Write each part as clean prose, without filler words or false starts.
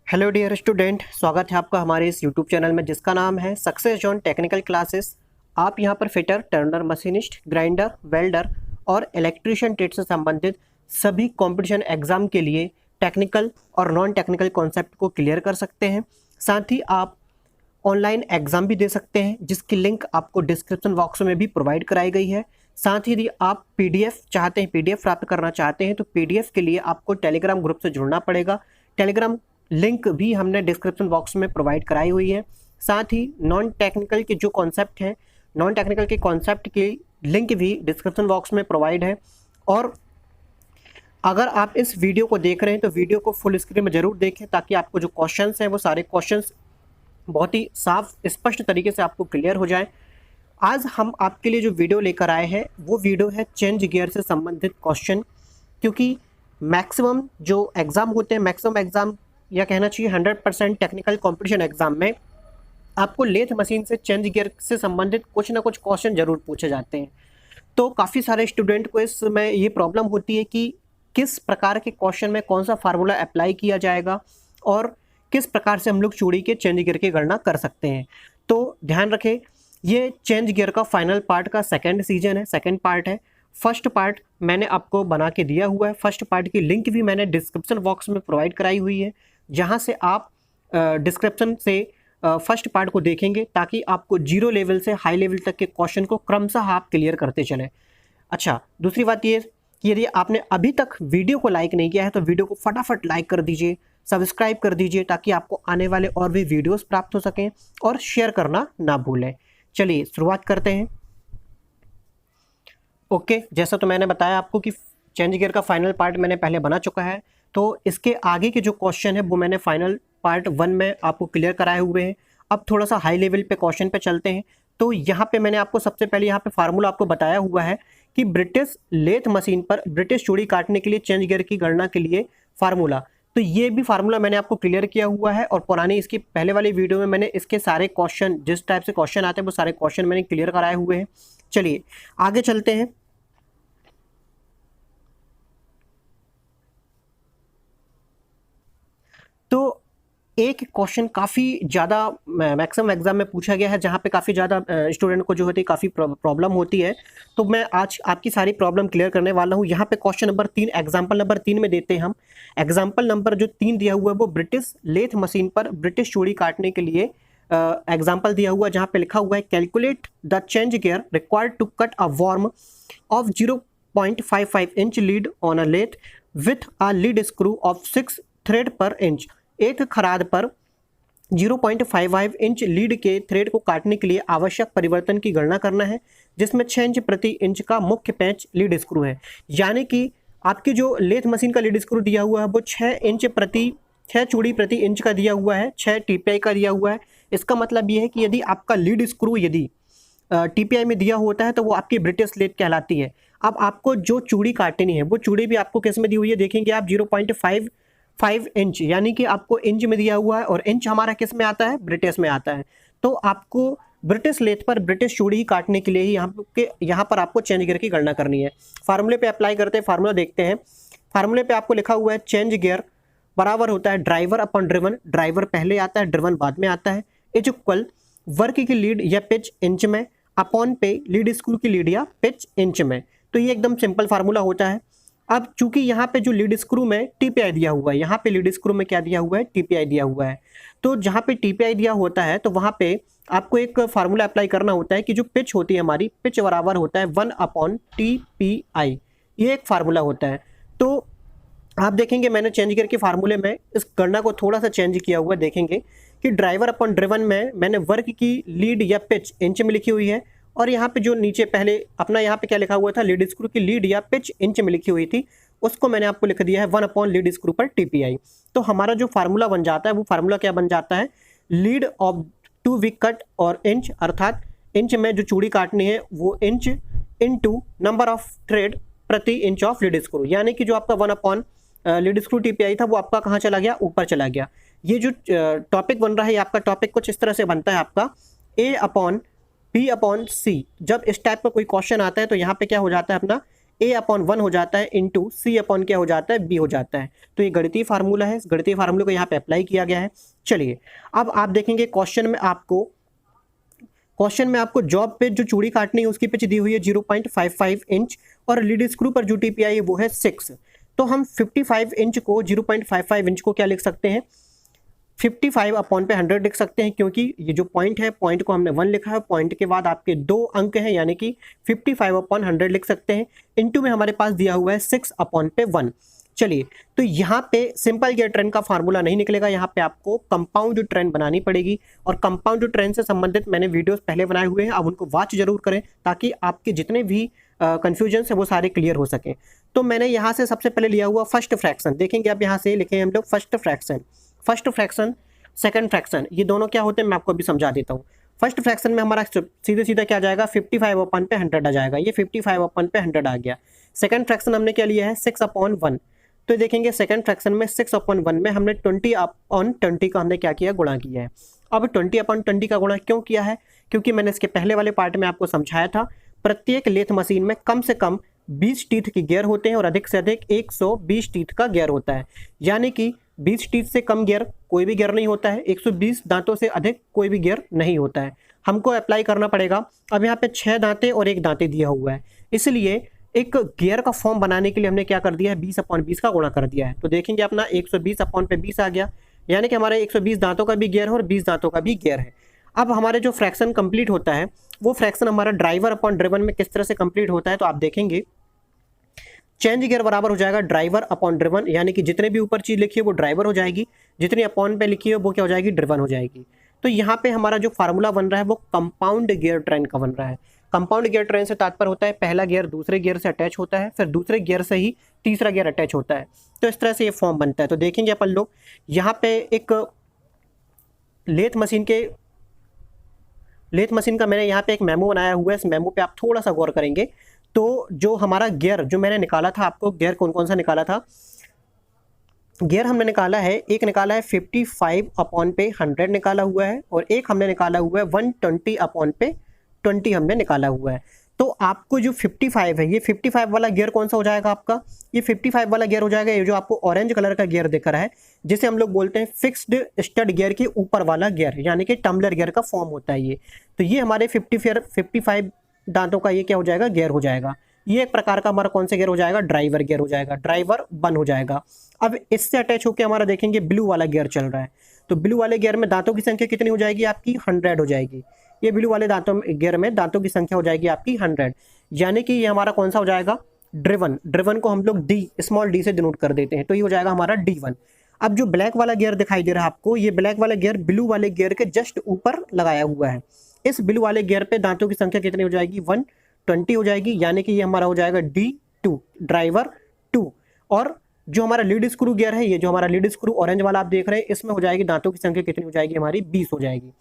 Hello dear student, स्वागत है आपका हमारे इस यूट्यूब चैनल में जिसका नाम है सक्सेस जोन टेक्निकल क्लासेस। आप यहां पर fitter, Turner, machinist, grinder, welder और इलेक्ट्रीशियन ट्रेड से संबंधित सभी कंपटीशन एग्जाम के लिए टेक्निकल और नॉन टेक्निकल कॉन्सेप्ट को क्लियर कर सकते हैं। साथ ही आप ऑनलाइन एग्जाम भी दे सकते हैं जिसकी लिंक आपको डिस्क्रिप्शन बॉक्स में भी प्रोवाइड कराई गई है। साथ ही यदि आप पीडीएफ चाहते हैं, पीडीएफ प्राप्त करना चाहते हैं तो पीडीएफ के लिए आपको टेलीग्राम ग्रुप से जुड़ना पड़ेगा। टेलीग्राम लिंक भी हमने डिस्क्रिप्शन बॉक्स में प्रोवाइड कराई हुई है। साथ ही नॉन टेक्निकल के जो कॉन्सेप्ट हैं, नॉन टेक्निकल के कॉन्सेप्ट की लिंक भी डिस्क्रिप्शन बॉक्स में प्रोवाइड है। और अगर आप इस वीडियो को देख रहे हैं तो वीडियो को फुल स्क्रीन में ज़रूर देखें ताकि आपको जो क्वेश्चंस हैं वो सारे क्वेश्चंस बहुत ही साफ स्पष्ट तरीके से आपको क्लियर हो जाए। आज हम आपके लिए जो वीडियो लेकर आए हैं वो वीडियो है चेंज गियर से संबंधित क्वेश्चन, क्योंकि मैक्सिमम जो एग्ज़ाम होते हैं, मैक्सिमम एग्ज़ाम या कहना चाहिए 100% टेक्निकल कंपटीशन एग्जाम में आपको लेथ मशीन से चेंज गियर से संबंधित कुछ ना कुछ क्वेश्चन जरूर पूछे जाते हैं। तो काफ़ी सारे स्टूडेंट को इसमें ये प्रॉब्लम होती है कि किस प्रकार के क्वेश्चन में कौन सा फार्मूला अप्लाई किया जाएगा और किस प्रकार से हम लोग चूड़ी के चेंज गियर की गणना कर सकते हैं। तो ध्यान रखें, ये चेंज गियर का फाइनल पार्ट का सेकेंड सीजन है, सेकेंड पार्ट है। फर्स्ट पार्ट मैंने आपको बना के दिया हुआ है, फर्स्ट पार्ट की लिंक भी मैंने डिस्क्रिप्शन बॉक्स में प्रोवाइड कराई हुई है, जहां से आप डिस्क्रिप्शन से फर्स्ट पार्ट को देखेंगे ताकि आपको जीरो लेवल से हाई लेवल तक के क्वेश्चन को क्रमशः आप क्लियर करते चलें। अच्छा, दूसरी बात ये कि यदि आपने अभी तक वीडियो को लाइक नहीं किया है तो वीडियो को फटाफट लाइक कर दीजिए, सब्सक्राइब कर दीजिए ताकि आपको आने वाले और भी वीडियोस प्राप्त हो सकें, और शेयर करना ना भूलें। चलिए शुरुआत करते हैं। ओके, जैसा तो मैंने बताया आपको कि चेंज गियर का फाइनल पार्ट मैंने पहले बना चुका है, तो इसके आगे के जो क्वेश्चन है वो मैंने फाइनल पार्ट 1 में आपको क्लियर कराए हुए हैं। अब थोड़ा सा हाई लेवल पे क्वेश्चन पे चलते हैं। तो यहाँ पे मैंने आपको सबसे पहले यहाँ पे फार्मूला आपको बताया हुआ है कि ब्रिटिश लेथ मशीन पर ब्रिटिश चूड़ी काटने के लिए चेंज गियर की गणना के लिए फार्मूला, तो ये भी फार्मूला मैंने आपको क्लियर किया हुआ है। और पुरानी इसकी पहले वाली वीडियो में मैंने इसके सारे क्वेश्चन, जिस टाइप से क्वेश्चन आते हैं वो सारे क्वेश्चन मैंने क्लियर कराए हुए हैं। चलिए आगे चलते हैं। तो एक क्वेश्चन काफ़ी ज़्यादा मैक्सिमम एग्जाम में पूछा गया है, जहाँ पे काफ़ी ज़्यादा स्टूडेंट को जो होती है काफ़ी प्रॉब्लम होती है। तो मैं आज आपकी सारी प्रॉब्लम क्लियर करने वाला हूँ। यहाँ पे क्वेश्चन नंबर 3, एग्जाम्पल नंबर 3 में देते हैं हम। एग्जाम्पल नंबर जो 3 दिया हुआ है वो ब्रिटिश लेथ मशीन पर ब्रिटिश चूड़ी काटने के लिए एग्जाम्पल दिया हुआ है, जहाँ पे लिखा हुआ है calculate the change gear required to cut a worm of 0.55 inch lead on a lathe with a lead screw of 6 thread per inch. एक खराद पर 0.55 इंच लीड के थ्रेड को काटने के लिए आवश्यक परिवर्तन की गणना करना है, जिसमें 6 इंच प्रति इंच का मुख्य पेंच लीड स्क्रू है। यानी कि आपकी जो लेथ मशीन का लीड स्क्रू दिया हुआ है वो 6 चूड़ी प्रति इंच का दिया हुआ है, 6 टीपीआई का दिया हुआ है। इसका मतलब ये है कि यदि आपका लीड स्क्रू यदि टीपीआई में दिया होता है तो वो आपकी ब्रिटिश लेथ कहलाती है। अब आपको जो चूड़ी काटनी है वो चूड़ी भी आपको किस में दी हुई है, देखेंगे आप 0.55 इंच, यानी कि आपको इंच में दिया हुआ है, और इंच हमारा किस में आता है, ब्रिटिश में आता है। तो आपको ब्रिटिश लेथ पर ब्रिटिश चूड़ी काटने के लिए यहाँ पर आपको चेंज गियर की गणना करनी है। फार्मूले पे अप्लाई करते हैं, फार्मूला देखते हैं। फार्मूले पे आपको लिखा हुआ है चेंज गियर बराबर होता है ड्राइवर अपॉन ड्रिवन, ड्राइवर पहले आता है, ड्रिवन बाद में आता है, इज इक्वल वर्क की लीड या पिच इंच में अपॉन पे लीड स्क्रू की लीड या पिच इंच में। तो ये एकदम सिंपल फार्मूला होता है। अब चूंकि यहाँ पे जो लीड स्क्रू में टीपीआई दिया हुआ है, यहाँ पे लीड स्क्रू में क्या दिया हुआ है, टीपीआई दिया हुआ है। तो जहाँ पे टीपीआई दिया होता है तो वहाँ पे आपको एक फार्मूला अप्लाई करना होता है कि जो पिच होती है हमारी, पिच बराबर होता है 1/TPI। ये एक फार्मूला होता है। तो आप देखेंगे मैंने चेंज गियर के फार्मूले में इस गणना को थोड़ा सा चेंज किया हुआ है। देखेंगे कि ड्राइवर अपॉन ड्रिवन में मैंने वर्क की लीड या पिच इंच में लिखी हुई है, और यहाँ पे जो नीचे पहले अपना यहाँ पे क्या लिखा हुआ था, लीड स्क्रू की लीड या पिच इंच में लिखी हुई थी, उसको मैंने आपको लिख दिया है 1 लीड स्क्रू पर टीपीआई। तो हमारा जो फार्मूला बन जाता है वो फार्मूला क्या बन जाता है, lead of to be cut और इंच, अर्थात इंच में जो चूड़ी काटनी है वो inch into number of thread प्रति इंच ऑफ लीड स्क्रू। यानी कि जो आपका 1 लीड स्क्रू टीपीआई था वो आपका कहाँ चला गया, ऊपर चला गया। ये जो टॉपिक बन रहा है, आपका टॉपिक कुछ इस तरह से बनता है आपका A/B/C। जब इस टाइप का कोई क्वेश्चन आता है तो यहाँ पे क्या हो जाता है अपना A/1 हो जाता है इंटू C/ क्या हो जाता है, B हो जाता है। तो ये गणितीय फार्मूला है, इस गणितीय फार्मूले को यहाँ पे अप्लाई किया गया है। चलिए अब आप देखेंगे क्वेश्चन में आपको जॉब पे जो चूड़ी काटनी है उसकी पिच दी हुई है 0.55 इंच और लीड स्क्रू पर जो टीपीआई है वो है 6। तो हम 55 इंच को 0.55 इंच को क्या लिख सकते हैं, 55/100 लिख सकते हैं, क्योंकि ये जो पॉइंट है, पॉइंट को हमने 1 लिखा है, पॉइंट के बाद आपके 2 अंक हैं, यानी कि 55/100 लिख सकते हैं। इनटू में हमारे पास दिया हुआ है 6/1। चलिए, तो यहाँ पे सिंपल गियर ट्रेन का फार्मूला नहीं निकलेगा, यहाँ पे आपको कंपाउंड ट्रेन बनानी पड़ेगी। और कंपाउंड ट्रेन से संबंधित मैंने वीडियोस पहले बनाए हुए हैं, आप उनको वॉच जरूर करें ताकि आपके जितने भी कंफ्यूजन है वो सारे क्लियर हो सके। तो मैंने यहाँ से सबसे पहले लिया हुआ फर्स्ट फ्रैक्शन, देखेंगे आप यहाँ से लिखे हम लोग फर्स्ट फ्रैक्शन, सेकंड फ्रैक्शन, ये दोनों क्या होते हैं मैं आपको अभी समझा देता हूँ। फर्स्ट फ्रैक्शन में हमारा सीधे सीधा क्या आ जाएगा, 55/100 आ जाएगा, ये 55/100 आ गया। सेकंड फ्रैक्शन हमने क्या लिया है, 6/1। तो देखेंगे सेकंड फ्रैक्शन में 6/1 में हमने 20/20 का हमने क्या किया, गुणा किया है। अब 20/20 का गुणा क्यों किया है, क्योंकि मैंने इसके पहले वाले पार्ट में आपको समझाया था, प्रत्येक लेथ मशीन में कम से कम 20 टीथ के गियर होते हैं और अधिक से अधिक 120 टीथ का गियर होता है। यानी कि 20 टीथ से कम गियर कोई भी गियर नहीं होता है, 120 दांतों से अधिक कोई भी गियर नहीं होता है। हमको अप्लाई करना पड़ेगा। अब यहाँ पे 6 दांतें और 1 दांते दिया हुआ है, इसलिए एक गियर का फॉर्म बनाने के लिए हमने क्या कर दिया है, 20/20 का गुणा कर दिया है। तो देखेंगे अपना 120/20 आ गया, यानी कि हमारे 120 दांतों का भी गियर है और 20 दांतों का भी गियर है। अब हमारे जो फ्रैक्शन कंप्लीट होता है वो फ्रैक्शन हमारा ड्राइवर अपॉन ड्रिवन में किस तरह से कंप्लीट होता है, तो आप देखेंगे चेंज गियर बराबर हो जाएगा ड्राइवर अपॉन ड्रिवन, यानी कि जितने भी ऊपर चीज लिखी है वो ड्राइवर हो जाएगी, जितनी अपॉन पे लिखी है वो क्या हो जाएगी, ड्रिवन हो जाएगी। तो यहाँ पे हमारा जो फार्मूला बन रहा है वो कंपाउंड गियर ट्रेन का बन रहा है। कंपाउंड गियर ट्रेन से तात्पर्य होता है पहला गियर दूसरे गियर से अटैच होता है, फिर दूसरे गियर से ही तीसरा गियर अटैच होता है। तो इस तरह से ये फॉर्म बनता है। तो देखेंगे अपन लोग यहाँ पे एक लेथ मशीन का मैंने यहाँ पे एक मेमो बनाया हुआ है, इस मेमो पे आप थोड़ा सा गौर करेंगे तो जो हमारा गियर जो मैंने निकाला था, आपको गियर कौन कौन सा निकाला था, गियर हमने निकाला है, एक निकाला है 55/100 निकाला हुआ है और एक हमने निकाला हुआ है 120/20 हमने निकाला हुआ है। तो आपको जो 55 है, ये 55 वाला गियर कौन सा हो जाएगा आपका, ये 55 वाला गियर हो जाएगा, ये जो आपको ऑरेंज कलर का गियर दिख रहा है जिसे हम लोग बोलते हैं फिक्स्ड स्टड गियर के ऊपर वाला गियर, यानी कि टम्बलर गियर का फॉर्म होता है ये। तो ये हमारे 55 दांतों का ये क्या हो जाएगा, गियर हो जाएगा। ये एक प्रकार का हमारा कौन सा गियर हो जाएगा, ड्राइवर गियर हो जाएगा, ड्राइवर 1 हो जाएगा। अब इससे अटैच होकर हमारा देखेंगे ब्लू वाला गियर चल रहा है, तो ब्लू वाले गियर में दांतों की संख्या कितनी हो जाएगी आपकी, 100 हो जाएगी। ये ब्लू वाले गियर में दांतों की संख्या हो जाएगी आपकी 100, यानी कि ये हमारा कौन सा हो जाएगा, ड्रिवन को हम लोग स्मॉल डी से डिनोट कर देते हैं, तो ये हो जाएगा हमारा D1। अब जो ब्लैक वाला गियर दिखाई दे रहा है आपको, ये ब्लैक वाला गियर ब्लू वाले गियर के जस्ट ऊपर लगाया हुआ है। इस ब्लू वाले गियर पे दांतों की संख्या कितनी हो जाएगी, 120 हो जाएगी, यानी कि ये हमारा हो जाएगा D2, ड्राइवर 2। और जो हमारा लीड स्क्रू गियर है, ये जो हमारा लीड स्क्रू ऑरेंज वाला आप देख रहे हैं, इसमें हो जाएगी दांतों की संख्या कितनी हो जाएगी हमारी, 20 हो जाएगी।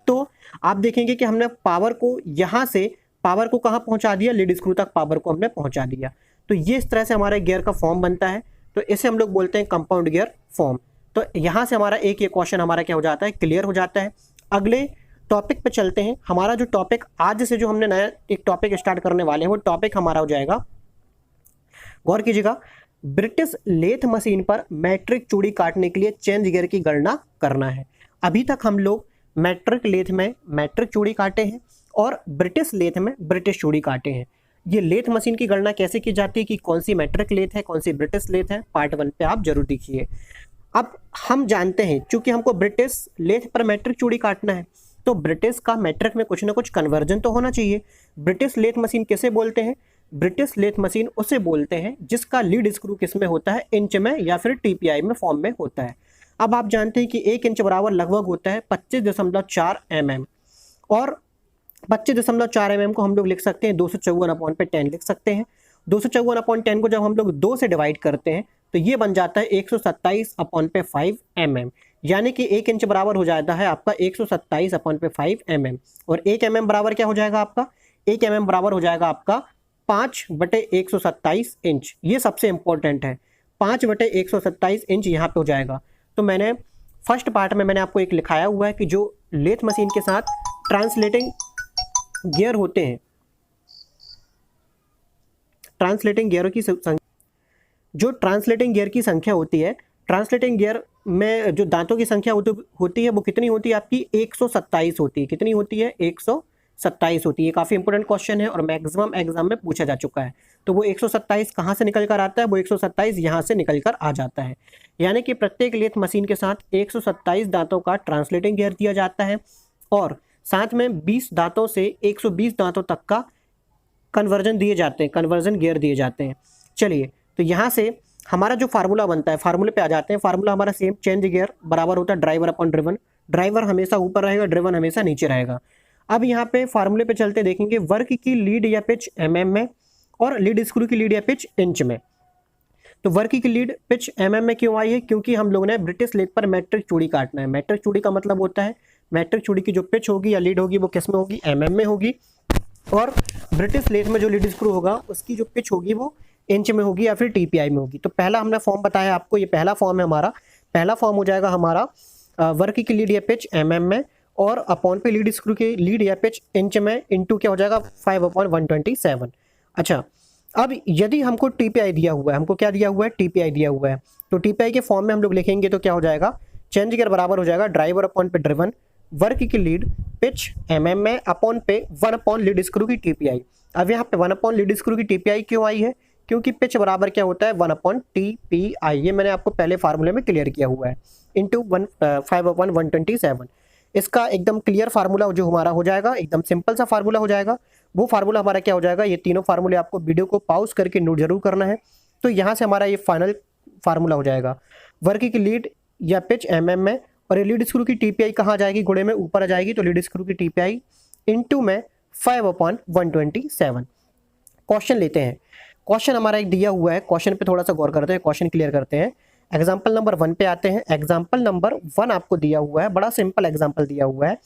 तो आप देखेंगे कि हमने पावर को यहाँ से पावर को कहाँ पहुंचा दिया, लीड स्क्रू तक पावर को हमने पहुंचा दिया। तो ये इस तरह से हमारे गियर का फॉर्म बनता है, तो इसे हम लोग बोलते हैं कंपाउंड गियर फॉर्म। तो यहाँ से हमारा एक ये क्वेश्चन हमारा क्या हो जाता है, क्लियर हो जाता है। अगले टॉपिक पे चलते हैं। हमारा जो टॉपिक आज से जो हमने नया एक टॉपिक स्टार्ट करने वाले हैं वो टॉपिक हमारा हो जाएगा, गौर कीजिएगा, ब्रिटिश लेथ मशीन पर मैट्रिक चूड़ी काटने के लिए चेंज गियर की गणना करना है। अभी तक हम लोग मैट्रिक लेथ में मैट्रिक चूड़ी काटे हैं और ब्रिटिश लेथ में ब्रिटिश चूड़ी काटे हैं। ये लेथ मशीन की गणना कैसे की जाती है कि कौन सी मैट्रिक लेथ है कौन सी ब्रिटिश लेथ है, पार्ट 1 पे आप जरूर देखिए। अब हम जानते हैं चूंकि हमको ब्रिटिश लेथ पर मैट्रिक चूड़ी काटना है तो ब्रिटिश का मैट्रिक में कुछ ना कुछ कन्वर्जन तो होना चाहिए। ब्रिटिश लेथ मशीन किसे बोलते हैं, ब्रिटिश लेथ मशीन उसे बोलते हैं जिसका लीड स्क्रू किस में होता है, इंच में या फिर टीपीआई में फॉर्म में होता है। अब आप जानते हैं कि 1 इंच बराबर लगभग होता है 25.4 mm और 25.4 mm को हम लोग लिख सकते हैं 254/10 लिख सकते हैं। 254/10 को जब हम लोग 2 से डिवाइड करते हैं तो ये बन जाता है 127/5 mm, यानी कि 1 इंच बराबर हो जाता है आपका 127/5 mm और 1 mm बराबर क्या हो जाएगा आपका, 1 mm बराबर हो जाएगा आपका 5/127 इंच। ये सबसे इंपॉर्टेंट है, 5/127 इंच यहाँ पे हो जाएगा। तो मैंने फर्स्ट पार्ट में मैंने आपको एक लिखाया हुआ है कि जो लेथ मशीन के साथ ट्रांसलेटिंग गियर होते हैं, ट्रांसलेटिंग गियरों की जो ट्रांसलेटिंग गियर की संख्या होती है, ट्रांसलेटिंग गियर में जो दांतों की संख्या होती है वो कितनी होती है आपकी 127 होती है। कितनी होती है? 127 होती है। काफ़ी इंपॉर्टेंट क्वेश्चन है और मैक्सिमम एग्जाम में पूछा जा चुका है। तो वो 127 कहाँ से निकल कर आता है? वो 127 यहाँ से निकल कर आ जाता है। यानी कि प्रत्येक लेथ मशीन के साथ 127 दांतों का ट्रांसलेटिंग गियर दिया जाता है और साथ में 20 दांतों से 120 दांतों तक का कन्वर्जन दिए जाते हैं, कन्वर्जन गियर दिए जाते हैं। चलिए, तो यहाँ से हमारा जो फार्मूला बनता है, फार्मूले पे आ जाते हैं। फार्मूला हमारा सेम, चेंज गियर बराबर होता है ड्राइवर अपॉन ड्रिवन। ड्राइवर हमेशा ऊपर रहेगा, ड्रिवन हमेशा नीचे रहेगा। अब यहाँ पे फार्मूले पे चलते देखेंगे, वर्क की लीड या पिच mm में और लीड स्क्रू की लीड या पिच इंच में। तो वर्क की लीड पिच mm में क्यों आई है? क्योंकि हम लोगों ने ब्रिटिश लेथ पर मैट्रिक चूड़ी काटना है। मैट्रिक चूड़ी का मतलब होता है मैट्रिक चूड़ी की जो पिच होगी या लीड होगी वो किस में होगी? mm में होगी। और ब्रिटिश लेथ में जो लीड स्क्रू होगा उसकी जो पिच होगी वो इंच में होगी या फिर टीपीआई में होगी। तो पहला हमने फॉर्म बताया आपको, ये पहला फॉर्म है हमारा। पहला फॉर्म हो जाएगा हमारा वर्क की लीड या पिच mm में और अपॉन पे लीड स्क्रू की लीड या पिच इंच में, इंटू क्या हो जाएगा? 5/127। अच्छा, अब यदि हमको टीपीआई दिया हुआ है, हमको क्या दिया हुआ है? टीपीआई दिया हुआ है। तो टीपीआई के फॉर्म में हम लोग लिखेंगे तो क्या हो जाएगा? चेंज गियर बराबर हो जाएगा ड्राइवर अपॉन पे ड्रिवन, वर्क की लीड पिच mm में अपॉन पे 1 अपॉन लीड स्क्रू की टीपीआई। अब यहाँ पे 1 अपॉन लीड स्क्रू की टीपीआई क्यों आई है? क्योंकि पिच बराबर क्या होता है? 1 अपॉन टीपीआई। ये मैंने आपको पहले फार्मूले में क्लियर किया हुआ है, इंटू 5/127। इसका एकदम क्लियर फार्मूला जो हमारा हो जाएगा, एकदम सिंपल सा फार्मूला हो जाएगा। वो फार्मूला हमारा क्या हो जाएगा? ये तीनों फार्मूले आपको वीडियो को पॉज करके नोट जरूर करना है। तो यहाँ से हमारा ये फाइनल फार्मूला हो जाएगा, वर्क की लीड या पिच mm में और ये लीड स्क्रू की टीपीआई कहाँ आ जाएगी? गुणे में ऊपर आ जाएगी। तो लीड स्क्रू की टीपीआई इंटू में 5/127। क्वेश्चन लेते हैं। क्वेश्चन हमारा एक दिया हुआ है, क्वेश्चन पे थोड़ा सा गौर करते हैं, क्वेश्चन क्लियर करते हैं। एग्जाम्पल नंबर 1 पे आते हैं। एग्जाम्पल नंबर 1 आपको दिया हुआ है, बड़ा सिंपल एग्जाम्पल दिया हुआ है।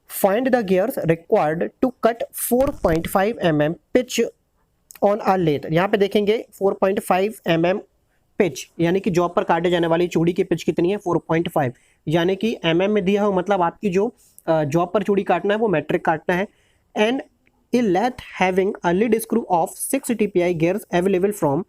Find the gears required to cut 4.5 mm pitch on a lathe. यहाँ पे देखेंगे 4.5 mm पिच, यानी कि जॉब पर काटे जाने वाली चूड़ी की पिच कितनी है? 4.5, यानी कि mm में दिया हो, मतलब आपकी जो जॉब पर चूड़ी काटना है वो मैट्रिक काटना है। And a lathe having a lead screw of 6 TPI gears available from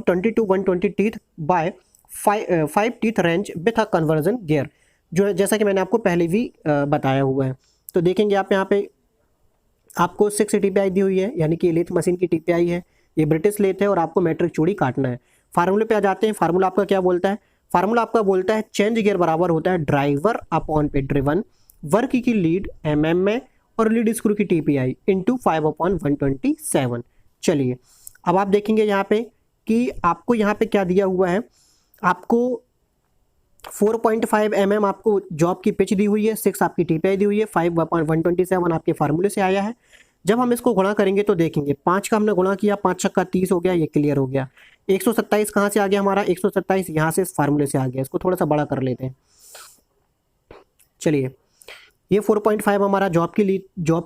20 to 120 teeth by 5 teeth range with a conversion gear, जो है जैसा कि मैंने आपको पहले भी बताया हुआ है। तो देखेंगे आप यहाँ पे आपको 6 TPI दी हुई है, यानी कि लेथ मशीन की TPI है, ये ब्रिटिश लेथ है और आपको मैट्रिक चूड़ी काटना है। फार्मूले पे आ जाते हैं। फार्मूला आपका क्या बोलता है? फार्मूला आपका बोलता है चेंज गियर बराबर होता है ड्राइवर अपॉन पे ड्रिवन, वर्क की लीड mm में और लीड स्क्रू की टीपीआई इंटू 5/127। चलिए, अब आप देखेंगे यहाँ पे कि आपको यहाँ पे क्या दिया हुआ है, आपको 4.5 mm आपको जॉब की पिच दी हुई है, 6 आपकी टीपीआई दी हुई है, 5/127 आपके फार्मूले से आया है। जब हम इसको गुणा करेंगे तो देखेंगे 5 का हमने गुणा किया, 5 छक्का 30 हो गया, ये क्लियर हो गया। 127 कहाँ से आ गया हमारा? 127 यहाँ से इस फार्मूले से आ गया। इसको थोड़ा सा बड़ा कर लेते हैं। चलिए, ये 4.5 हमारा जॉब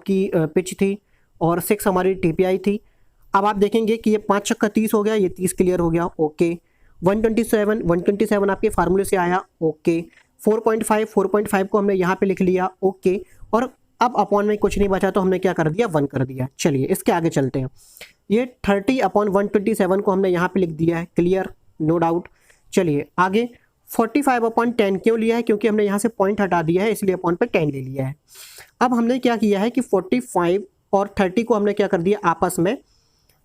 की पिच थी और 6 हमारी टीपीआई थी। अब आप देखेंगे कि ये 5 छक्का 30 हो गया, ये 30 क्लियर हो गया, ओके। 127 आपके फार्मूले से आया, ओके। 4.5 को हमने यहाँ पे लिख लिया, ओके। और अब अपॉन में कुछ नहीं बचा तो हमने क्या कर दिया? 1 कर दिया। चलिए, इसके आगे चलते हैं। ये 30/127 को हमने यहाँ पे लिख दिया है, क्लियर, नो डाउट। चलिए आगे, 45/10 क्यों लिया है? क्योंकि हमने यहाँ से पॉइंट हटा दिया है, इसलिए अपॉन पे 10 ले लिया है। अब हमने क्या किया है कि 45 और 30 को हमने क्या कर दिया? आपस में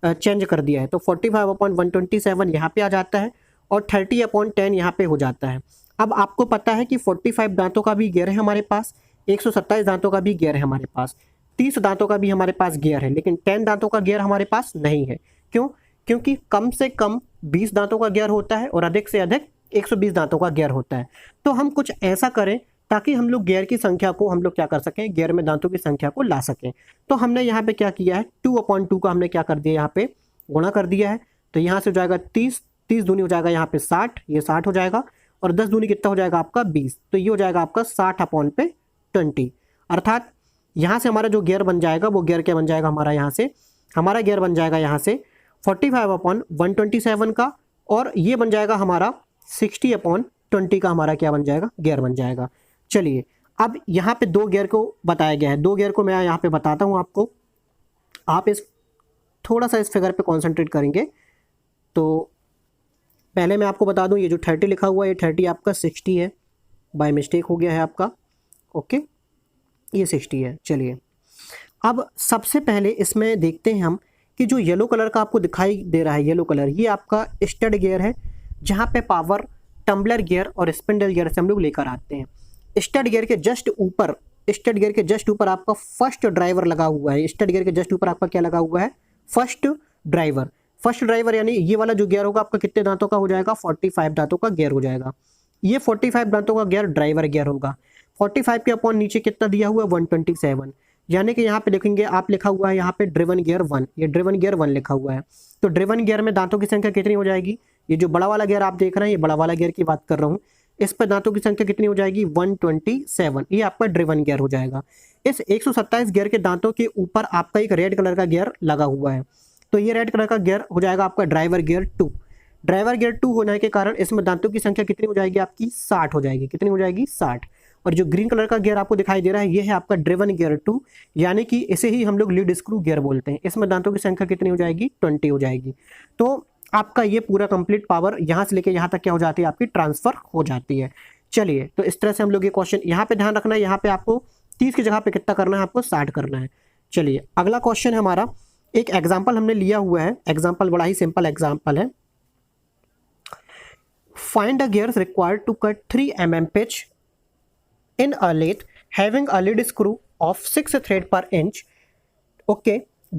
चेंज कर दिया है। तो 45/127 यहाँ पे आ जाता है और 30/10 यहाँ पे हो जाता है। अब आपको पता है कि 45 दांतों का भी गियर है हमारे पास, 127 दांतों का भी गियर है हमारे पास, 30 दांतों का भी हमारे पास गियर है, लेकिन 10 दांतों का गियर हमारे पास नहीं है। क्यों? क्योंकि कम से कम 20 दांतों का गियर होता है और अधिक से अधिक 120 दांतों का गियर होता है। तो हम कुछ ऐसा करें ताकि हम लोग गियर की संख्या को हम लोग क्या कर सकें? गियर में दांतों की संख्या को ला सकें। तो हमने यहाँ पे क्या किया है? 2/2 का हमने क्या कर दिया? यहाँ पे गुणा कर दिया है। तो यहाँ से हो जाएगा 30, 30 दूनी हो जाएगा यहाँ पे 60, ये 60 हो जाएगा और 10 दूनी कितना हो जाएगा आपका? 20। तो ये हो जाएगा आपका 60/20। अर्थात यहाँ से हमारा जो गियर बन जाएगा वो गियर क्या बन जाएगा हमारा? यहाँ से हमारा गियर बन जाएगा यहाँ से 45/127 का, और ये बन जाएगा हमारा 60/20 का हमारा क्या बन जाएगा? गियर बन जाएगा। चलिए, अब यहाँ पे 2 गियर को बताया गया है, 2 गियर को मैं यहाँ पे बताता हूँ आपको। आप इस थोड़ा सा इस फिगर पे कॉन्सेंट्रेट करेंगे। तो पहले मैं आपको बता दूं, ये जो 30 लिखा हुआ है ये 30 आपका 60 है, बाय मिस्टेक हो गया है आपका। ओके, ये 60 है। चलिए अब सबसे पहले इसमें देखते हैं हम कि जो येलो कलर का आपको दिखाई दे रहा है, येलो कलर, ये आपका स्टड गियर है, जहाँ पे पावर टम्बलर गियर और स्पिंडल गियर से हम लोग लेकर आते हैं। स्टड गियर के जस्ट ऊपर, स्टड गियर के जस्ट ऊपर आपका फर्स्ट ड्राइवर लगा हुआ है। स्टड गियर के जस्ट ऊपर आपका क्या लगा हुआ है? First driver. फर्स्ट ड्राइवर यानी ये वाला जो गियर होगा आपका कितने दांतों का हो जाएगा? 45 दांतों का गियर हो जाएगा। ये 45 दांतों का गियर ड्राइवर गियर होगा। 45 के अपॉन नीचे कितना दिया हुआ है? 127, यानी कि यहाँ पे देखेंगे आप लिखा हुआ है यहाँ पे ड्रिवन गियर 1, ये ड्रिवन गियर 1 लिखा हुआ है। तो ड्रिवन गियर में दांतों की संख्या कितनी हो जाएगी? ये जो बड़ा वाला गियर आप देख रहे हैं, ये बड़ा वाला गियर की बात कर रहा हूँ, इस पर दांतों की संख्या कितनी हो जाएगी? 127। ये आपका ड्रिवन गियर हो जाएगा। इस 127 गियर के दांतों के ऊपर आपका एक रेड कलर का गियर लगा हुआ है, तो ये रेड कलर का गियर हो जाएगा आपका ड्राइवर गियर 2। ड्राइवर गियर 2 होने के कारण इसमें दांतों की संख्या कितनी हो जाएगी आपकी? 60 हो जाएगी। कितनी हो जाएगी? 60। और जो ग्रीन कलर का गियर आपको दिखाई दे रहा है ये है आपका ड्रिवन गियर 2, यानी कि इसे ही हम लोग लीड स्क्रू गियर बोलते हैं। इसमें दांतों की संख्या कितनी हो जाएगी? 20 हो जाएगी। तो आपका ये पूरा कंप्लीट पावर यहाँ से लेके यहाँ तक क्या हो जाती है? आपकी ट्रांसफर हो जाती है। चलिए, तो इस तरह से हम लोग ये क्वेश्चन यहाँ पे ध्यान रखना है, यहाँ पे आपको 30 की जगह पे कितना करना है? आपको 60 करना है। चलिए अगला क्वेश्चन है हमारा, एक एग्जाम्पल हमने लिया हुआ है। एग्जाम्पल बड़ा ही सिंपल एग्जाम्पल है। Find the gears required to cut 3 mm pitch in a lathe having a lead screw of 6 thread per inch. Okay,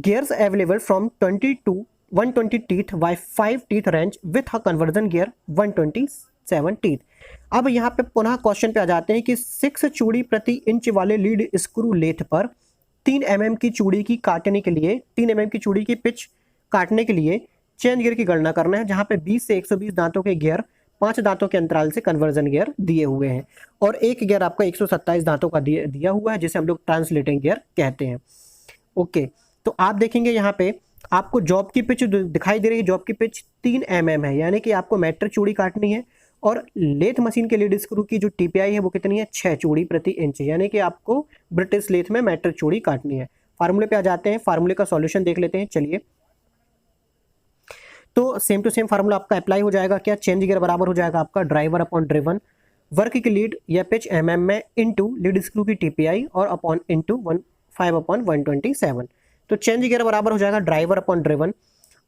gears available from 20 to 120 teeth by 5 teeth range with a conversion gear 127 teeth. अब यहाँ पे पुनः question पे आ जाते हैं कि 6 चूड़ी प्रति इंच वाले लीड स्क्रू लेथ पर 3 mm की चूड़ी की काटने के लिए, 3 mm की चूड़ी की पिच काटने के लिए चेंज गियर की गणना करना है, जहाँ पे 20 से 120 दांतों के गियर 5 दांतों के अंतराल से कन्वर्जन गियर दिए हुए हैं, और एक गियर आपका 127 दांतों का दिया हुआ है, जिसे हम लोग ट्रांसलेटिंग गियर कहते हैं। ओके, तो आप देखेंगे यहाँ पे आपको जॉब की पिच दिखाई दे रही है। जॉब की पिच 3 mm है, यानी कि आपको मैट्रिक चूड़ी काटनी है, और लेथ मशीन के लीड स्क्रू की जो टीपीआई है वो कितनी है? 6 चूड़ी प्रति इंच, यानी कि आपको ब्रिटिश लेथ में मैट्रिक चूड़ी काटनी है। फार्मूले पे आ जाते हैं, फार्मूले का सॉल्यूशन देख लेते हैं। चलिए, तो सेम टू सेम फार्मूला आपका अप्लाई हो जाएगा। क्या? चेंज गियर बराबर हो जाएगा आपका ड्राइवर अपॉन ड्रिवन, वर्क की लीड या पिच mm में इंटू लीड स्क्रू की टीपीआई और अपॉन इंटू 5/127। तो चेंज गियर बराबर हो जाएगा ड्राइवर अपॉन ड्रिवन।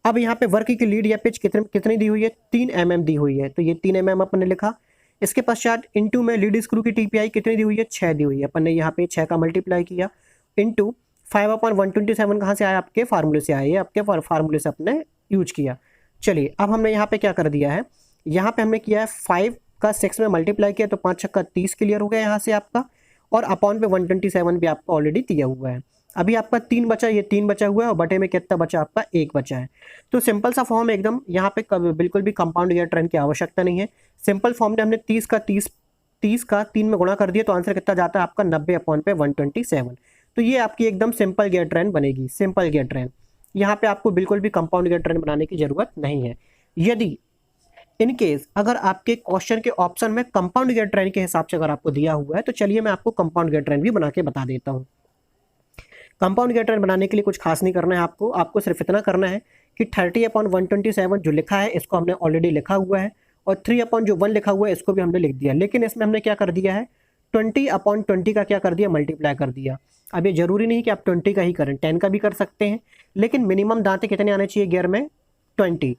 अब यहाँ पे वर्क की लीड या पिच कितनी दी हुई है? 3 mm दी हुई है, तो ये 3 mm अपन ने लिखा। इसके पश्चात इंटू में लीड स्क्रू की टीपीआई कितनी दी हुई है? 6 दी हुई है, अपन ने यहाँ पे 6 का मल्टीप्लाई किया, इंटू 5/127 कहाँ से आया? आपके फार्मूले से आया, ये आपके फार्मूले से अपने यूज किया। चलिए, अब हमने यहाँ पे क्या कर दिया है? यहाँ पे हमने किया है 5 का 6 में मल्टीप्लाई किया, तो 5 छक्का 30 क्लियर हो गया यहाँ से आपका, और अपॉन पे 127 भी आपका ऑलरेडी दिया हुआ है। अभी आपका 3 बचा, ये 3 बचा हुआ है, और बटे में कितना बचा? आपका 1 बचा है। तो सिंपल सा फॉर्म एकदम, यहाँ पे बिल्कुल भी कंपाउंड गियर ट्रेन की आवश्यकता नहीं है। सिंपल फॉर्म में हमने 30 का 3 में गुणा कर दिया, तो आंसर कितना जाता है आपका? 90/127। तो ये आपकी एकदम सिंपल गियर ट्रेन बनेगी, सिंपल गियर ट्रेन। यहाँ पे आपको बिल्कुल भी कंपाउंड गियर ट्रेन बनाने की जरूरत नहीं है। यदि इन केस अगर आपके क्वेश्चन के ऑप्शन में कंपाउंड गियर ट्रेन के हिसाब से अगर आपको दिया हुआ है, तो चलिए मैं आपको कंपाउंड गियर ट्रेन भी बना के बता देता हूँ। कंपाउंड गियर ट्रेन बनाने के लिए कुछ खास नहीं करना है आपको सिर्फ इतना करना है कि 30/127 जो लिखा है इसको हमने ऑलरेडी लिखा हुआ है, और 3/1 लिखा हुआ है इसको भी हमने लिख दिया, लेकिन इसमें हमने क्या कर दिया है? 20/20 का क्या कर दिया? मल्टीप्लाई कर दिया। अब ये जरूरी नहीं कि आप 20 का ही करें, 10 का भी कर सकते हैं, लेकिन मिनिमम दांते कितने आने चाहिए गियर में? 20।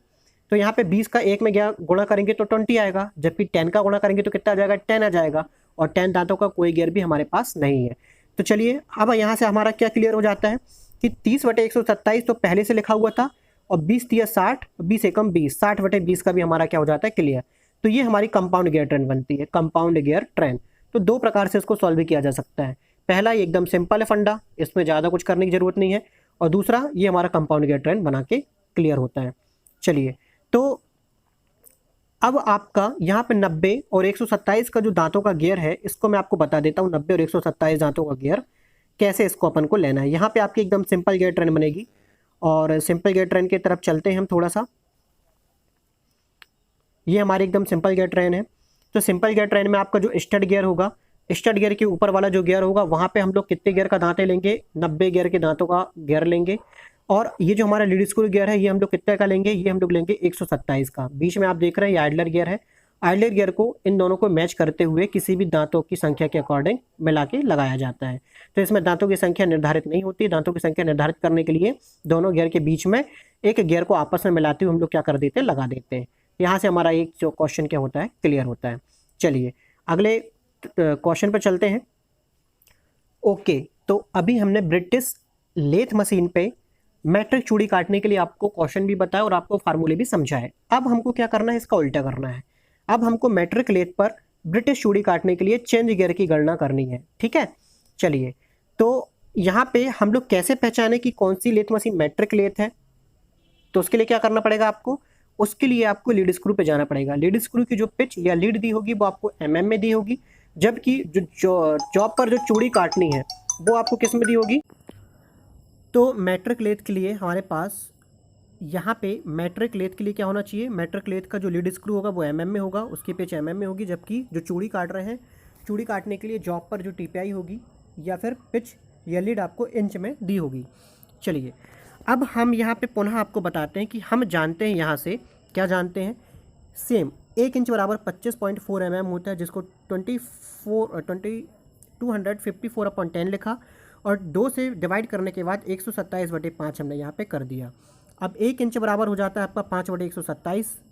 तो यहाँ पे 20 का 1 में गुणा करेंगे तो 20 आएगा, जबकि 10 का गुणा करेंगे तो कितना आ जाएगा? 10 आ जाएगा, और 10 दांतों का कोई गियर भी हमारे पास नहीं है। तो चलिए, अब यहाँ से हमारा क्या क्लियर हो जाता है कि 30/127 तो पहले से लिखा हुआ था, और 20 × 60, 20 एकम 20, 60/20 का भी हमारा क्या हो जाता है? क्लियर। तो ये हमारी कंपाउंड गियर ट्रेन बनती है, कंपाउंड गियर ट्रेन। तो 2 प्रकार से इसको सॉल्व किया जा सकता है। पहला, ये एकदम सिंपल है फंडा, इसमें ज़्यादा कुछ करने की जरूरत नहीं है, और दूसरा ये हमारा कंपाउंड गियर ट्रेन बना के क्लियर होता है। चलिए, तो अब आपका यहाँ पे 90 और 127 का जो दांतों का गियर है, इसको मैं आपको बता देता हूँ। 90 और 127 दांतों का गियर कैसे इसको अपन को लेना है। यहाँ पे आपकी एकदम सिंपल गियर ट्रेन बनेगी, और सिंपल गियर ट्रेन की तरफ चलते हैं हम थोड़ा सा। ये हमारी एकदम सिंपल गियर ट्रेन है। तो सिंपल गियर ट्रेन में आपका जो स्टड गियर होगा, स्टड गियर के ऊपर वाला जो गियर होगा, वहाँ पे हम लोग कितने गियर का दांते लेंगे? 90 गियर के दांतों का गियर लेंगे, और ये जो हमारा लीड स्क्रू गियर है ये हम लोग कितने का लेंगे, ये हम लोग लेंगे 127 का। बीच में आप देख रहे हैं ये आइडलर गियर है। आइडलर गियर को इन दोनों को मैच करते हुए किसी भी दांतों की संख्या के अकॉर्डिंग मिला के लगाया जाता है। तो इसमें दांतों की संख्या निर्धारित नहीं होती। दांतों की संख्या निर्धारित करने के लिए दोनों गियर के बीच में एक गियर को आपस में मिलाते हुए हम लोग क्या कर देते हैं, लगा देते हैं। यहाँ से हमारा एक जो क्वेश्चन क्या होता है, क्लियर होता है। चलिए अगले क्वेश्चन पर चलते हैं। ओके, तो अभी हमने ब्रिटिश लेथ मशीन पे मैट्रिक चूड़ी काटने के लिए आपको क्वेश्चन भी बताया और आपको फार्मूले भी समझाए। अब हमको क्या करना है, इसका उल्टा करना है। अब हमको मैट्रिक लेथ पर ब्रिटिश चूड़ी काटने के लिए चेंज गियर की गणना करनी है। ठीक है, चलिए तो यहाँ पे हम लोग कैसे पहचाने कि कौन सी लेथ मशीन मैट्रिक लेथ है। तो उसके लिए क्या करना पड़ेगा आपको, उसके लिए आपको लीड स्क्रू पे जाना पड़ेगा। लीड स्क्रू की जो पिच या लीड दी होगी वो आपको mm में दी होगी, जबकि जो जॉब पर जो चूड़ी काटनी है वो आपको किस में दी होगी। तो मैट्रिक लेथ के लिए हमारे पास यहाँ पे मैट्रिक लेथ के लिए क्या होना चाहिए, मैट्रिक लेथ का जो लीड स्क्रू होगा वो mm में होगा, उसकी पिच mm में होगी, जबकि जो चूड़ी काट रहे हैं, चूड़ी काटने के लिए जॉब पर जो टीपीआई होगी या फिर पिच या लीड आपको इंच में दी होगी। चलिए अब हम यहाँ पे पुनः आपको बताते हैं कि हम जानते हैं यहाँ से क्या जानते हैं, सेम 1 इंच बराबर 25.4 mm होता है, जिसको 254/10 लिखा और 2 से डिवाइड करने के बाद 127/5 हमने यहाँ पे कर दिया। अब 1 इंच बराबर हो जाता है आपका 5/127।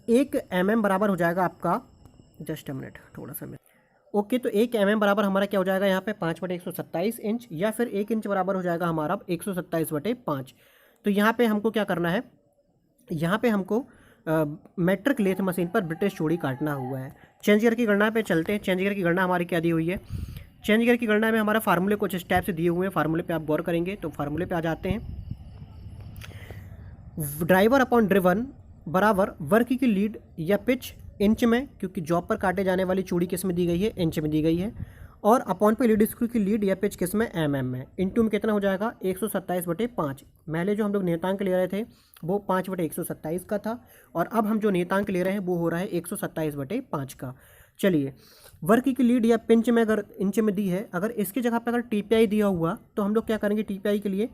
1 mm बराबर हो जाएगा आपका, जस्ट अ मिनट थोड़ा सा ओके, तो 1 mm बराबर हमारा क्या हो जाएगा यहाँ पे 5/127 इंच, या फिर 1 इंच बराबर हो जाएगा हमारा 127/5। तो यहाँ पे हमको क्या करना है, यहाँ पे हमको मैट्रिक लेथ मशीन पर ब्रिटिश चूड़ी काटना हुआ है। चेंज गियर की गणना पे चलते हैं। चेंज गियर की गणना हमारी क्या दी हुई है, चेंज गियर की गणना में हमारा फार्मूले कुछ इस टाइप से दिए हुए हैं। फार्मूले पे आप गौर करेंगे तो फार्मूले पे आ जाते हैं। ड्राइवर अपॉन ड्रिवन बराबर वर्क की लीड या पिच इंच में, क्योंकि जॉब पर काटे जाने वाली चूड़ी किस में दी गई है, इंच में दी गई है, और अपॉन पे लीड स्क्रू की लीड या पिच किस में, mm में। इंटू में कितना हो जाएगा 127/5। पहले जो हम लोग नियतांक ले रहे थे वो 5/127 का था, और अब हम जो नियतांक ले रहे हैं वो हो रहा है 127/5 का। चलिए वर्क की लीड या पिंच में अगर इंच में दी है, अगर इसकी जगह पर अगर टीपीआई दिया हुआ तो हम लोग क्या करेंगे, टीपीआई के लिए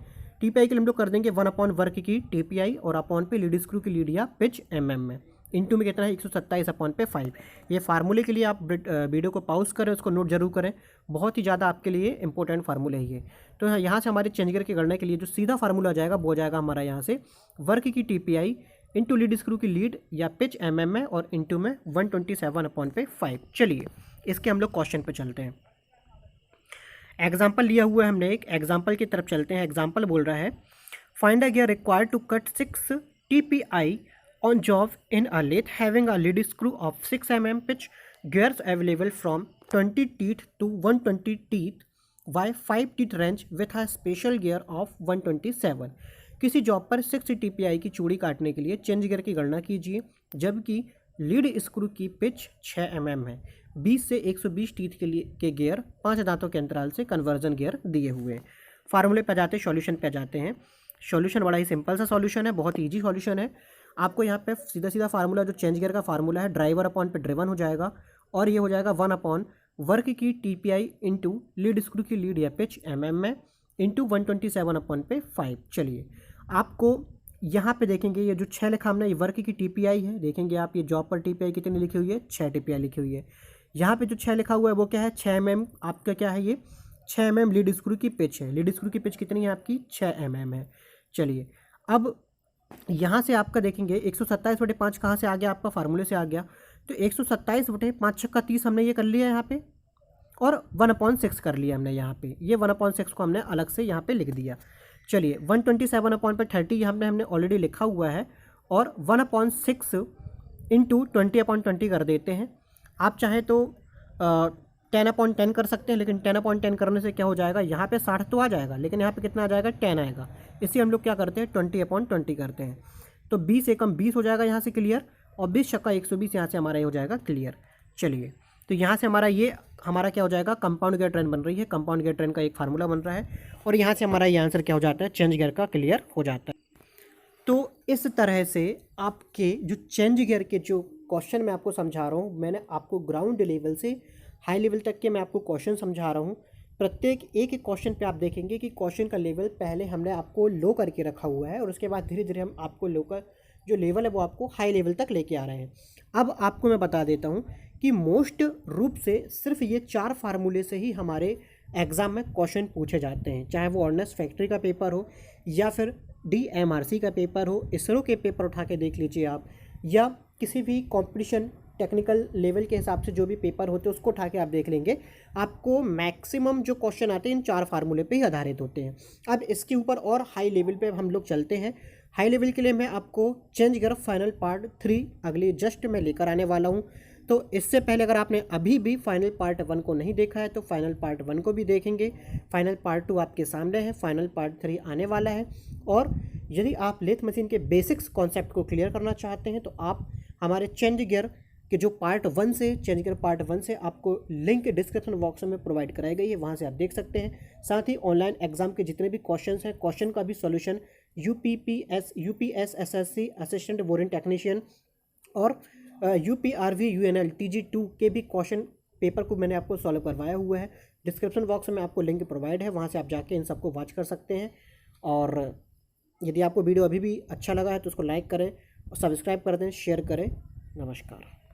हम लोग कर देंगे 1/वर्क की टीपीआई और अपॉन पे लीड स्क्रू की लीड या पिच mm में। इंटू में कितना है 127/5। ये फार्मूले के लिए आप वीडियो को पॉज करें, उसको नोट जरूर करें, बहुत ही ज़्यादा आपके लिए इंपॉर्टेंट फार्मूला है ये। तो यहाँ से हमारे चेंज गियर की गणना के लिए जो सीधा फार्मूला आ जाएगा वो हो जाएगा हमारा यहाँ से वर्क की टीपीआई इंटू लीड स्क्रू की लीड या पिच mm में और इंटू में 127/5। चलिए इसके हम लोग क्वेश्चन पे चलते हैं। एग्जाम्पल लिया हुआ है हमने, एक एग्जाम्पल की तरफ चलते हैं। एग्जाम्पल बोल रहा है find a gear required to cut 6 TPI on job in a lathe having a lead screw of 6 mm pitch, gears available from 20 teeth to 120 teeth by 5 teeth range with a special gear of 127। किसी job पर 6 TPI की चूड़ी काटने के लिए change gear की गणना कीजिए, जबकि लीड स्क्रू की पिच 6 mm है। 20 से 120 टीथ के लिए के गियर 5 दांतों के अंतराल से कन्वर्जन गियर दिए हुए हैं। फार्मूले पे जाते हैं, सॉल्यूशन पे जाते हैं। सॉल्यूशन बड़ा ही सिंपल सा सॉल्यूशन है, बहुत ईजी सॉल्यूशन है। आपको यहाँ पे सीधा सीधा फार्मूला जो चेंज गियर का फार्मूला है, ड्राइवर अपॉन पे ड्रिवन हो जाएगा, और ये हो जाएगा 1/वर्क की टीपीआई इंटू लीड स्क्रू की लीड या पिच mm में इंटू 127/5। चलिए आपको यहाँ पे देखेंगे ये जो 6 लिखा हमने, ये वर्क की टीपीआई है। देखेंगे आप ये जॉब पर टीपीआई कितनी लिखी हुई है, 6 TPI लिखी हुई है। यहाँ पे जो 6 लिखा हुआ है वो क्या है, 6 mm आपका क्या है, ये 6 mm लीड स्क्रू की पिच है। लीड स्क्रू की पिच कितनी है आपकी, 6 mm है। चलिए अब यहाँ से आपका देखेंगे 127/5 कहाँ से आ गया, आपका फार्मूले से आ गया। तो 127/5 छक्का 30 हमने ये कर लिया यहाँ पे, और 1/6 कर लिया हमने यहाँ पे। ये 1/6 को हमने अलग से यहाँ पे लिख दिया। चलिए 127/30 हमने ऑलरेडी लिखा हुआ है, और 1/6 इंटू 20/20 कर देते हैं। आप चाहें तो 10/10 कर सकते हैं, लेकिन 10/10 करने से क्या हो जाएगा, यहाँ पे 60 तो आ जाएगा, लेकिन यहाँ पे कितना आ जाएगा, 10 आएगा। इसी हम लोग क्या करते हैं 20/20 करते हैं। तो 20 एकम 20 हो जाएगा यहाँ से क्लियर, और 20 छक्का 120 यहाँ से हमारा ये हो जाएगा क्लियर। चलिए तो यहाँ से हमारा क्या हो जाएगा, कंपाउंड गियर ट्रेन बन रही है। कंपाउंड गियर ट्रेन का एक फार्मूला बन रहा है, और यहाँ से हमारा ये आंसर क्या हो जाता है, चेंज गियर का क्लियर हो जाता है। तो इस तरह से आपके जो चेंज गियर के जो क्वेश्चन मैं आपको समझा रहा हूँ, मैंने आपको ग्राउंड लेवल से हाई लेवल तक के मैं आपको क्वेश्चन समझा रहा हूँ। प्रत्येक एक एक क्वेश्चन पे आप देखेंगे कि क्वेश्चन का लेवल पहले हमने आपको लो करके रखा हुआ है और उसके बाद धीरे धीरे हम आपको लो का जो लेवल है वो आपको हाई लेवल तक लेके आ रहे हैं। अब आपको मैं बता देता हूँ कि मोस्ट रूप से सिर्फ ये 4 फार्मूले से ही हमारे एग्ज़ाम में क्वेश्चन पूछे जाते हैं, चाहे वो ऑर्डिनेंस फैक्ट्री का पेपर हो या फिर DMRC का पेपर हो, इसरो के पेपर उठा के देख लीजिए आप, या किसी भी कंपटीशन टेक्निकल लेवल के हिसाब से जो भी पेपर होते हैं उसको उठा के आप देख लेंगे, आपको मैक्सिमम जो क्वेश्चन आते हैं इन 4 फार्मूले पे ही आधारित होते हैं। अब इसके ऊपर और हाई लेवल पे हम लोग चलते हैं। हाई लेवल के लिए मैं आपको चेंज गियर फाइनल पार्ट 3 अगली जस्ट मैं लेकर आने वाला हूँ। तो इससे पहले अगर आपने अभी भी फाइनल पार्ट 1 को नहीं देखा है तो फाइनल पार्ट 1 को भी देखेंगे। फाइनल पार्ट 2 आपके सामने है, फाइनल पार्ट 3 आने वाला है। और यदि आप लेथ मशीन के बेसिक्स कॉन्सेप्ट को क्लियर करना चाहते हैं तो आप हमारे चेंज गियर कि जो पार्ट 1 से चेंज गियर पार्ट 1 से आपको लिंक डिस्क्रिप्शन बॉक्स में प्रोवाइड कराई गई है, वहाँ से आप देख सकते हैं। साथ ही ऑनलाइन एग्जाम के जितने भी क्वेश्चंस हैं, क्वेश्चन का भी solution UPS SSC assistant boring technician और UPRV UNL TG2 के भी क्वेश्चन पेपर को मैंने आपको सॉल्व करवाया हुआ है। डिस्क्रिप्शन बॉक्स में आपको लिंक प्रोवाइड है, वहाँ से आप जाके इन सबको वॉच कर सकते हैं। और यदि आपको वीडियो अभी भी अच्छा लगा है तो उसको लाइक करें और सब्सक्राइब कर दें, शेयर करें। नमस्कार।